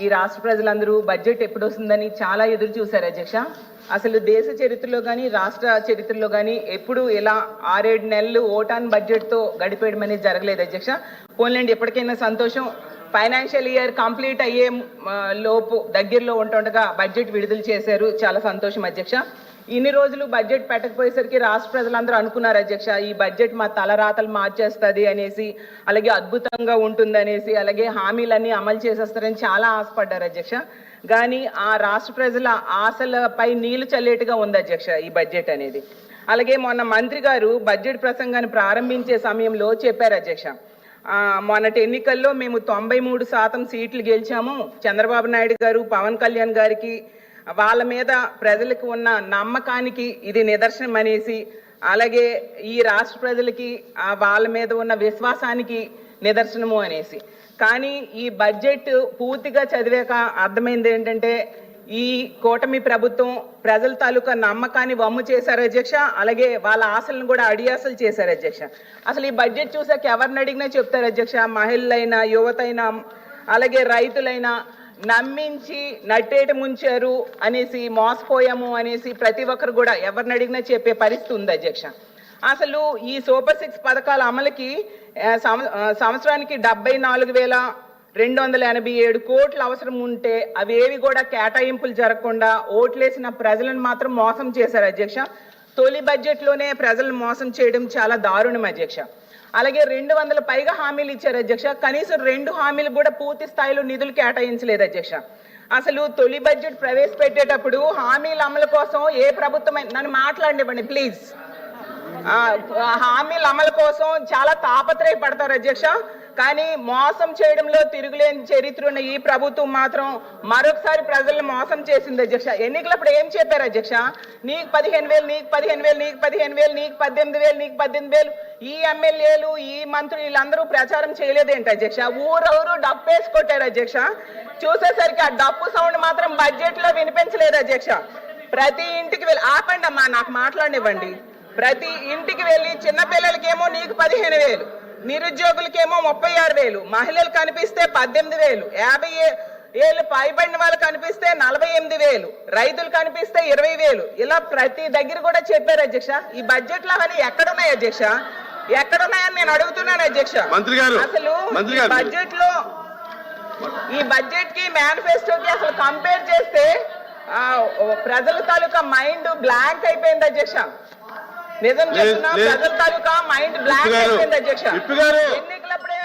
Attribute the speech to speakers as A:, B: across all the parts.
A: ఈ రాష్ట్ర ప్రజలందరూ బడ్జెట్ ఎప్పుడు వస్తుందని చాలా ఎదురు చూశారు అధ్యక్ష. అసలు దేశ చరిత్రలో కానీ రాష్ట్ర చరిత్రలో కానీ ఎప్పుడు ఇలా 6-7 నెలలు ఓటాన్ బడ్జెట్తో గడిపేయడం అనేది జరగలేదు అధ్యక్ష. పోన్లేండి, ఎప్పటికైనా సంతోషం. ఫైనాన్షియల్ ఇయర్ కంప్లీట్ అయ్యే లోపు దగ్గరలో ఉంటుండగా బడ్జెట్ విడుదల చేశారు, చాలా సంతోషం అధ్యక్ష. ఇన్ని రోజులు బడ్జెట్ పెట్టకపోయేసరికి రాష్ట్ర ప్రజలందరూ అనుకున్నారు అధ్యక్ష, ఈ బడ్జెట్ మా తలరాతలు మార్చేస్తుంది అనేసి, అలాగే అద్భుతంగా ఉంటుంది అనేసి, అలాగే హామీలన్నీ అమలు చేసేస్తారని చాలా ఆశపడ్డారు అధ్యక్ష. కానీ ఆ రాష్ట్ర ప్రజల ఆశలపై నీళ్లు చల్లేట్టుగా ఉంది అధ్యక్ష ఈ బడ్జెట్ అనేది. అలాగే మొన్న మంత్రి గారు బడ్జెట్ ప్రసంగాన్ని ప్రారంభించే సమయంలో చెప్పారు అధ్యక్ష, మొన్నటి ఎన్నికల్లో మేము 93% సీట్లు గెలిచాము. చంద్రబాబు నాయుడు గారు, పవన్ కళ్యాణ్ గారికి వాళ్ళ మీద ప్రజలకు ఉన్న నమ్మకానికి ఇది నిదర్శనం అనేసి, అలాగే ఈ రాష్ట్ర ప్రజలకి వాళ్ళ మీద ఉన్న విశ్వాసానికి నిదర్శనము అనేసి. కానీ ఈ బడ్జెట్ పూర్తిగా చదివాక అర్థమైంది ఏంటంటే, ఈ కూటమి ప్రభుత్వం ప్రజల తాలూకా నమ్మకాన్ని వమ్ము చేశారు అధ్యక్ష, అలాగే వాళ్ళ ఆశలను కూడా అడియాసలు చేశారు అధ్యక్ష. అసలు ఈ బడ్జెట్ చూసాక ఎవరిని అడిగినా చెప్తారు అధ్యక్ష, మహిళలైనా, యువతైనా, అలాగే రైతులైనా నమ్మించి నట్టేట ముంచారు అనేసి, మోసపోయాము అనేసి ప్రతి ఒక్కరు కూడా ఎవరిని అడిగినా చెప్పే పరిస్థితి ఉంది అధ్యక్ష. అసలు ఈ సూపర్ 6 పథకాల అమలుకి సంవత్సరానికి 74,287 కోట్లు అవసరం ఉంటే అవేవి కూడా కేటాయింపులు జరగకుండా ఓట్లేసిన ప్రజలను మాత్రం మోసం చేశారు అధ్యక్ష. తొలి బడ్జెట్లోనే ప్రజలను మోసం చేయడం చాలా దారుణం అధ్యక్ష. అలాగే 200 పైగా హామీలు ఇచ్చారు అధ్యక్ష, కనీసం 2 హామీలు కూడా పూర్తి స్థాయిలో నిధులు కేటాయించలేదు అధ్యక్ష. అసలు తొలి బడ్జెట్ ప్రవేశపెట్టేటప్పుడు హామీల అమలు కోసం ఏ ప్రభుత్వం, నన్ను మాట్లాడివ్వండి ప్లీజ్, హామీల అమలు కోసం చాలా తాపత్రయపడతారు అధ్యక్ష. కానీ మోసం చేయడంలో తిరుగులేని చరిత్ర ఉన్న ఈ ప్రభుత్వం మాత్రం మరొకసారి ప్రజలను మోసం చేసింది అధ్యక్ష. ఎన్నికలప్పుడు ఏం చెప్పారు అధ్యక్ష, నీకు 15,000, నీకు 15,000, నీకు 15,000, నీకు 18,000, నీకు 18,000. ఈ ఎమ్మెల్యేలు, ఈ మంత్రులు వీళ్ళందరూ ప్రచారం చేయలేదేంటి అధ్యక్ష? ఊరూరు డప్పు వేసి కొట్టారు అధ్యక్ష. చూసేసరికి ఆ డప్పు సౌండ్ మాత్రం బడ్జెట్ లో వినిపించలేదు అధ్యక్ష. ప్రతి ఇంటికి వెళ్ళి, ఆపండి అమ్మా, నాకు మాట్లాడనివ్వండి. ప్రతి ఇంటికి వెళ్ళి చిన్నపిల్లలకేమో నీకు 15,000, నిరుద్యోగులకేమో 36,000, మహిళలు కనిపిస్తే 18,000, 50 ఏళ్ళు పైబడిన వాళ్ళు కనిపిస్తే 48,000, రైతులు కనిపిస్తే 20,000. ఇలా ప్రతి దగ్గర కూడా చెప్పారు అధ్యక్ష. ఈ బడ్జెట్ లో అవన్నీ ఎక్కడున్నాయి అధ్యక్ష? ఎక్కడున్నాయని నేను అడుగుతున్నాను అధ్యక్ష. అసలు బడ్జెట్ లో ఈ బడ్జెట్ కి మేనిఫెస్టోకి అసలు కంపేర్ చేస్తే ప్రజల తాలూకా మైండ్ బ్లాంక్ అయిపోయింది అధ్యక్ష. నిజం చెప్తున్నా, ప్రజల తాలూకా మైండ్ బ్లాంక్ అయిపోయింది అధ్యక్ష. ఎన్నికలప్పుడే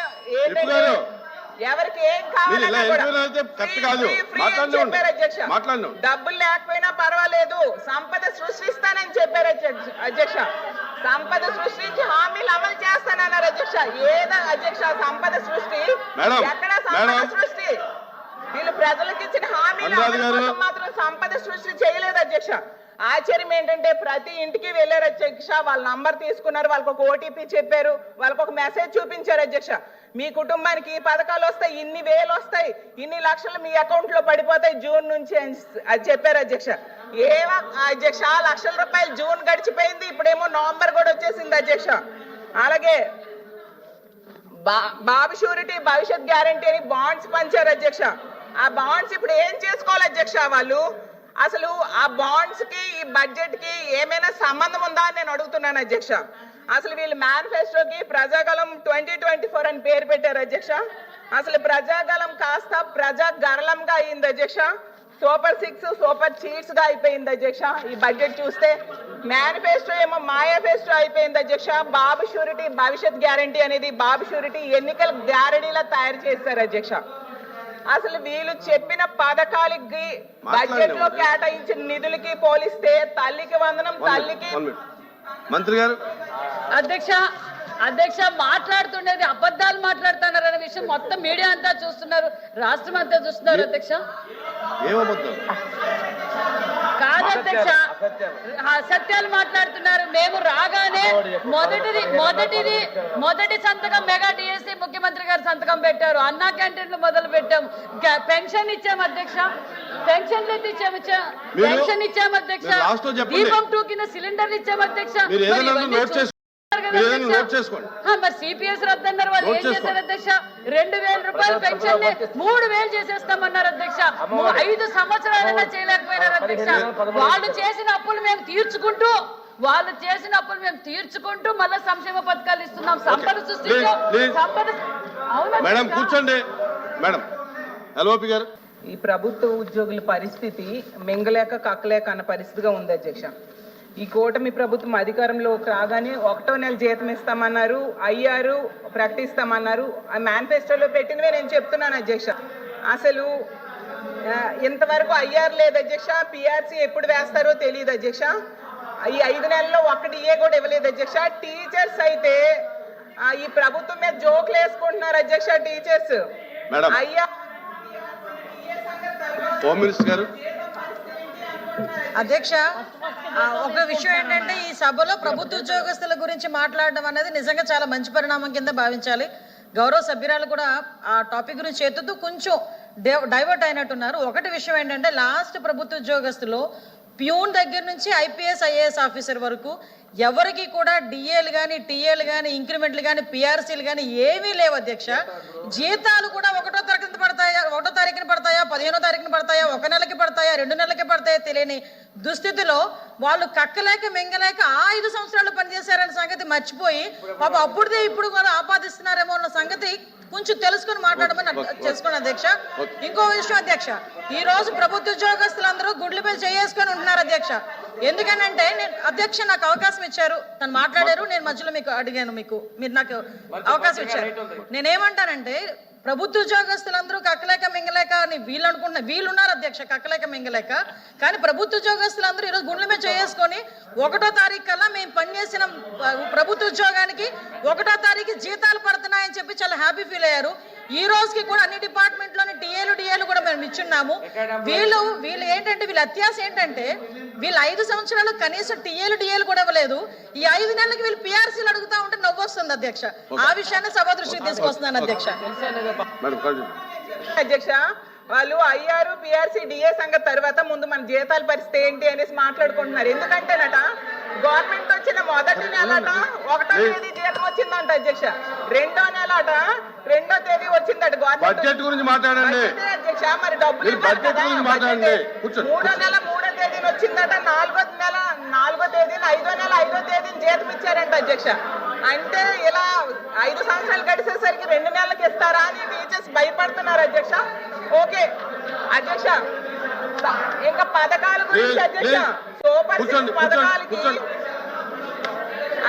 A: ఎవరికి ఏం కావాలన్నా చెప్పారు అధ్యక్ష. డబ్బులు లేకపోయినా పర్వాలేదు, సంపద సృష్టిస్తానని చెప్పారు అధ్యక్ష. సంపద సృష్టించి హామీలు అమలు చేస్తానన్నారు అధ్యక్ష. ఏదో అధ్యక్ష సంపద సృష్టి? ఎక్కడ సంపద సృష్టి? వీళ్ళు ప్రజలకు ఇచ్చిన హామీలు మాత్రం సంపద సృష్టి చేయలేదు అధ్యక్ష. ఆశ్చర్యం ఏంటంటే, ప్రతి ఇంటికి వెళ్ళారు అధ్యక్ష, వాళ్ళ నంబర్ తీసుకున్నారు, వాళ్ళకి ఒక ఓటీపీ చెప్పారు, వాళ్ళకి ఒక మెసేజ్ చూపించారు అధ్యక్ష. మీ కుటుంబానికి ఈ పథకాలు వస్తాయి, ఇన్ని వేలు వస్తాయి, ఇన్ని లక్షలు మీ అకౌంట్ లో పడిపోతాయి జూన్ నుంచి అది చెప్పారు అధ్యక్ష. ఏమో అధ్యక్ష, లక్షల రూపాయలు జూన్ గడిచిపోయింది, ఇప్పుడేమో నవంబర్ కూడా వచ్చేసింది అధ్యక్ష. అలాగే బాబు షూరిటీ, భవిష్యత్ గ్యారంటీ అని బాండ్స్ పంచారు అధ్యక్ష. ఆ బాండ్స్ ఇప్పుడు ఏం చేసుకోవాలి అధ్యక్ష వాళ్ళు? అసలు ఆ బాండ్స్ కి ఈ బడ్జెట్ కి ఏమైనా సంబంధం ఉందా అని నేను అడుగుతున్నాను అధ్యక్ష. అసలు వీళ్ళు మేనిఫెస్టోకి ప్రజాగలం 2024 అని పేరు పెట్టారు అధ్యక్ష. అసలు ప్రజాగలం కాస్త ప్రజాగరళంగా అయింది అధ్యక్ష. సూపర్ 6 సూపర్ చీట్స్ గా అయిపోయింది అధ్యక్ష. ఈ బడ్జెట్ చూస్తే మేనిఫెస్టో ఏమో మాయాఫెస్టో అయిపోయింది అధ్యక్ష. బాబు షూరిటీ, భవిష్యత్ గ్యారంటీ అనేది బాబు షూరిటీ ఎన్నికల గ్యారంటీలా తయారు చేశారు అధ్యక్ష. అసలు వీళ్ళు చెప్పిన పథకాలకి బడ్జెట్ లో కేటాయించిన నిధులకి పోలిస్తే తల్లికి వందనం, తల్లికి
B: మంత్రి గారు
C: అధ్యక్ష మాట్లాడుతుండేది అబద్ధాలు మాట్లాడుతున్నారనే విషయం మొత్తం మీడియా అంతా చూస్తున్నారు, రాష్ట్రం అంతా చూస్తున్నారు అధ్యక్ష. కాదు అధ్యక్ష, సత్యాలు మాట్లాడుతున్నారు. మేము రాగానే మొదటి సంతకం మెగా డిఎస్సి ముఖ్యమంత్రి గారు సంతకం పెట్టారు. అన్నా క్యాంటీన్లు మొదలు పెట్టాం, పెన్షన్ ఇచ్చాం అధ్యక్ష, పెన్షన్లు పెన్షన్ ఇచ్చాం అధ్యక్ష, దీపం 2 కింద సిలిండర్లు ఇచ్చాం అధ్యక్ష. అన్నారు కదా
B: మీరు
C: అధ్యక్ష.
B: నోట్ చేసుకోండి.
C: మరి సిపిఎస్ రద్దన్నారు, వాళ్ళు
B: నోట్
C: ఏం చేశారు
B: చేసుకోండి.
C: అధ్యక్ష? 2,000 రూపాయలు పెన్షన్ 3,000 చేసేస్తామన్నారు అధ్యక్ష. 5 సంవత్సరాలైనా చేయలేకపోయినారు అధ్యక్ష. వాళ్ళు చేసిన అప్పులు మేము తీర్చుకుంటూ మళ్ళీ సంక్షేమ పథకాలు ఇస్తున్నాం. సంపద సృష్టించాం. అవునా
B: మేడం
C: అధ్యక్ష?
B: కూర్చోండి. మేడం ఎల్ఓపి గారు,
A: ఈ ప్రభుత్వ ఉద్యోగుల పరిస్థితి మింగలేక కక్కలేక అన్న పరిస్థితిగా ఉంది అధ్యక్ష. ఈ కూటమి ప్రభుత్వం అధికారంలోకి రాగానే 1వ నెల జీతం ఇస్తామన్నారు, అయ్యారు, ప్రకటిస్తామన్నారు. ఆ మేనిఫెస్టోలో పెట్టినవే నేను చెప్తున్నాను అధ్యక్ష. అసలు ఇంతవరకు అయ్యారు లేదు అధ్యక్ష. పిఆర్సీ ఎప్పుడు వేస్తారో తెలియదు అధ్యక్ష. ఈ 5 నెలల్లో ఒక్కటి కూడా ఇవ్వలేదు అధ్యక్ష. టీచర్స్ అయితే ఈ ప్రభుత్వం మీద జోకులు వేసుకుంటున్నారు అధ్యక్ష. టీచర్స్
B: మేడం
A: అయ్యా
B: హోమ్ మినిస్టర్ గారు.
D: అధ్యక్ష, ఒక విషయం ఏంటంటే ఈ సభలో ప్రభుత్వ ఉద్యోగస్తుల గురించి మాట్లాడడం అనేది నిజంగా చాలా మంచి పరిణామం కింద భావించాలి. గౌరవ సభ్యురాలు కూడా ఆ టాపిక్ గురించి ఎత్తుతూ కొంచెం డైవర్ట్ అయినట్టున్నారు. ఒకటి విషయం ఏంటంటే లాస్ట్ ప్రభుత్వ ఉద్యోగస్తులు ప్యూన్ దగ్గర నుంచి ఐపీఎస్ ఐఏఎస్ ఆఫీసర్ వరకు ఎవరికి కూడా డిఏలు కానీ టీఏలు కానీ ఇంక్రిమెంట్లు కానీ పిఆర్సీలు కానీ ఏమీ లేవు అధ్యక్ష. జీతాలు కూడా 1వ తారీఖున పడతాయా, 1వ తారీఖున పడతాయా, 15వ తారీఖున పడతాయా, 1 నెలకి పడతాయా, 2 నెలలకి పడతాయా తెలియని దుస్థితిలో వాళ్ళు కక్కలేక మింగలేక 5 సంవత్సరాలు పనిచేశారనే సంగతి మర్చిపోయి పాప అప్పుడుదే ఇప్పుడు కూడా ఆపాదిస్తున్నారేమో అన్న సంగతి కొంచెం తెలుసుకుని మాట్లాడమని చేసుకోండి అధ్యక్ష. ఇంకో విషయం అధ్యక్ష, ఈ రోజు ప్రభుత్వ ఉద్యోగస్తులందరూ గుడ్లపై చేసుకొని ఉంటున్నారు అధ్యక్ష. ఎందుకనంటే నేను అధ్యక్ష నాకు అవకాశం ఇచ్చారు, తను మాట్లాడారు, నేను మధ్యలో మీకు అడిగాను, మీరు నాకు అవకాశం ఇచ్చారు. నేనేమంటానంటే ప్రభుత్వ ఉద్యోగస్తులందరూ కక్కలేక మింగలేక అని వీళ్ళు అనుకుంటున్నారు. వీళ్ళున్నారు అధ్యక్ష కక్కలేక మింగలేక. కానీ ప్రభుత్వ ఉద్యోగస్తులందరూ ఈరోజు గుండెల మీద చేసుకొని 1వ తారీఖు కల్లా మేము పనిచేసిన ప్రభుత్వ ఉద్యోగానికి 1వ తారీఖు జీతాలు పడుతున్నాయని చెప్పి చాలా హ్యాపీ ఫీల్ అయ్యారు. ఈ రోజుకి కూడా అన్ని డిపార్ట్మెంట్లోని డిఏలు కూడా మేము ఇచ్చున్నాము. వీళ్ళు ఏంటంటే వీళ్ళ అత్యాశ ఏంటంటే వీళ్ళు 5 సంవత్సరాలు కనీసం డిఏలు కూడా ఇవ్వలేదు. ఈ 5 నెలలకు వీళ్ళు పిఆర్సీలు అడుగుతా ఉంటే నవ్వు వస్తుంది అధ్యక్ష. ఆ విషయాన్ని సభ దృష్టికి తీసుకొస్తున్నాను అధ్యక్ష.
A: అధ్యక్ష, వాళ్ళు అయ్యారు పిఆర్సీ డిఏ సంగతి తర్వాత ముందు మన జీతాల పరిస్థితి ఏంటి అనేసి మాట్లాడుకుంటున్నారు. ఎందుకంటేనట గవర్నమెంట్ వచ్చిన మొదటి నెలట 1వ తేదీ జీతం వచ్చిందంట అధ్యక్ష. 2వ నెలట 2వ తేదీ వచ్చిందట
B: బడ్జెట్ గురించి మాట్లాడండి
A: అధ్యక్ష. మరి డబ్బులు
B: బడ్జెట్ గురించి మాట్లాడండి.
A: 3వ నెల 3వ తేదీని వచ్చిందట. 4వ నెల 4వ తేదీని 5వ నెల 5వ తేదీని జీతం ఇచ్చారంట అధ్యక్ష. అంటే ఇలా 5 సంవత్సరాలు గడిచేసరికి 2 నెలలకు ఇస్తారా అని టీచర్స్ భయపడుతున్నారు అధ్యక్ష. ఓకే అధ్యక్ష, ఇంకా పథకాల గురించి అధ్యక్ష, సూపర్ 6 పథకాలకి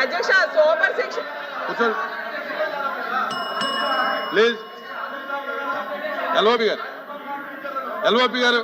A: అధ్యక్ష, సూపర్ 6
B: కూర్చోండి ప్లీజ్. ఎల్ఓపి గారు, ఎల్ఓపి గారు.